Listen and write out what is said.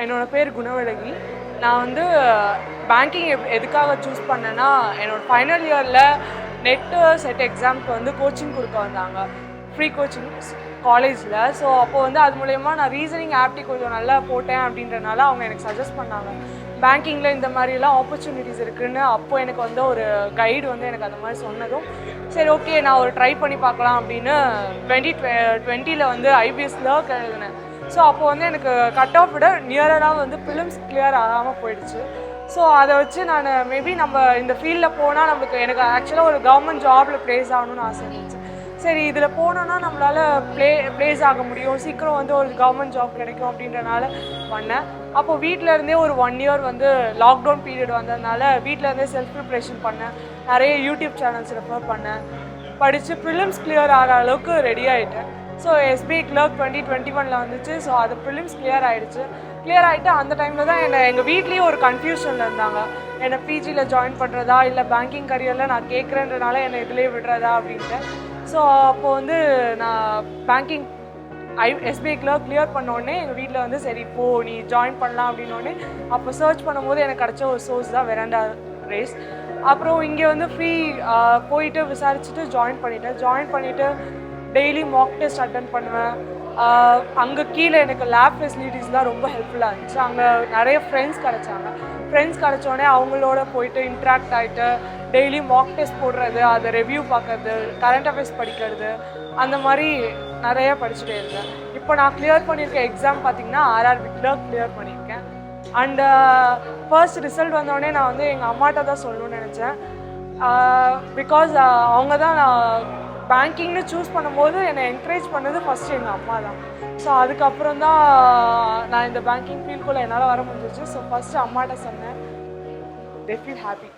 என்னோட பேர் Gunavazhagi. நான் வந்து பேங்கிங் எதுக்காக சூஸ் பண்ணேன்னா, என்னோட ஃபைனல் இயரில் நெட்டு செட் எக்ஸாமுக்கு வந்து கோச்சிங் கொடுக்க வந்தாங்க, ஃப்ரீ கோச்சிங் காலேஜில். ஸோ அப்போது வந்து அது மூலயமா நான் ரீசனிங் ஆப்டி கொஞ்சம் நல்லா போட்டேன் அப்படின்றனால அவங்க எனக்கு சஜஸ்ட் பண்ணாங்க, பேங்கிங்கில் இந்த மாதிரிலாம் ஆப்பர்ச்சுனிட்டிஸ் இருக்குதுன்னு. அப்போது எனக்கு வந்து ஒரு கைடு வந்து எனக்கு அந்த மாதிரி சொன்னதும், சரி ஓகே நான் ஒரு ட்ரை பண்ணி பார்க்கலாம் அப்படின்னு 2020 வந்து ஐபிஎஸ்ல எழுதினேன். ஸோ அப்போ வந்து எனக்கு கட் ஆஃப் விட நியராக வந்து ஃபிலிம்ஸ் கிளியர் ஆகாமல் போயிடுச்சு. ஸோ அதை வச்சு நான் மேபி நம்ம இந்த ஃபீல்டில் போனால் எனக்கு ஆக்சுவலாக ஒரு கவர்மெண்ட் ஜாபில் ப்ளேஸ் ஆகணும்னு ஆசை இருந்துச்சு. சரி இதில் போனோன்னா நம்மளால் ப்ளேஸ் ஆக முடியும், சீக்கிரம் வந்து ஒரு கவர்மெண்ட் ஜாப் கிடைக்கும் அப்படின்றனால பண்ணேன். அப்போது வீட்டிலேருந்தே ஒரு 1 இயர் வந்து லாக்டவுன் பீரியட் வந்ததுனால வீட்டிலேருந்தே செல்ஃப் ப்ரிப்ரேஷன் பண்ணேன், நிறைய யூடியூப் சேனல்ஸ் ரெஃபர் பண்ணேன், படித்து ப்ரிலிம்ஸ் கிளியர் ஆகிற அளவுக்கு ரெடி ஆகிட்டேன். ஸோ எஸ்பிஐ கிளர்க் 2021 வந்துச்சு. ஸோ அது ப்ரிலிம்ஸ் கிளியர் ஆகிடுச்சு. கிளியர் ஆகிட்டு அந்த டைமில் தான் எங்கள் வீட்லேயும் ஒரு கன்ஃபியூஷனில் இருந்தாங்க, என்னை பிஜியில் ஜாயின் பண்ணுறதா இல்லை பேங்கிங் கரியரில் நான் கேட்குறேன்றனால என்னை இதிலே விடுறதா அப்படின்ட்டு. ஸோ அப்போது வந்து நான் பேங்கிங் எஸ்பிஐ கிளர்க் கிளியர் பண்ணோடனே எங்கள் வீட்டில் வந்து சரி இப்போ நீ ஜாயின் பண்ணலாம் அப்படின்னோடனே அப்போ சர்ச் பண்ணும்போது எனக்கு கிடச்ச ஒரு சோர்ஸ் தான் வெராண்டா ரேஸ். அப்புறம் இங்கே வந்து ஃப்ரீ போயிட்டு விசாரிச்சுட்டு ஜாயின் பண்ணிவிட்டு டெய்லி மாக் டெஸ்ட் அட்டன் பண்ணுவேன். அங்கே கீழே எனக்கு லேப் ஃபெசிலிட்டிஸ்லாம் ரொம்ப ஹெல்ப்ஃபுல்லாக இருந்துச்சு. அங்கே நிறைய ஃப்ரெண்ட்ஸ் கிடச்சோடனே அவங்களோட போயிட்டு இன்ட்ராக்ட் ஆகிட்டு டெய்லி மாக் டெஸ்ட் போடுறது, அதை ரிவ்யூ பார்க்குறது, கரண்ட் அஃபேர்ஸ் படிக்கிறது, அந்த மாதிரி நிறைய படிச்சுட்டே இருந்தேன். இப்போ நான் கிளியர் பண்ணியிருக்க எக்ஸாம் பார்த்திங்கன்னா ஆர்ஆர்பி கிளர்க் கிளியர் பண்ணியிருக்கேன். அண்டு ஃபர்ஸ்ட் ரிசல்ட் வந்தோடனே நான் வந்து எங்கள் அம்மாட்ட தான் சொல்லணும்னு நினச்சேன். பிகாஸ் அவங்க தான் நான் பேங்கிங்னு சூஸ் பண்ணும்போது என்னை என்கரேஜ் பண்ணது ஃபஸ்ட்டு எங்கள் அம்மா தான். ஸோ அதுக்கப்புறம் தான் நான் இந்த பேங்கிங் ஃபீல்டுக்குள்ளே என்னால் வர முடிஞ்சிச்சு. ஸோ ஃபஸ்ட்டு அம்மாட்ட சொன்னேன், they feel happy.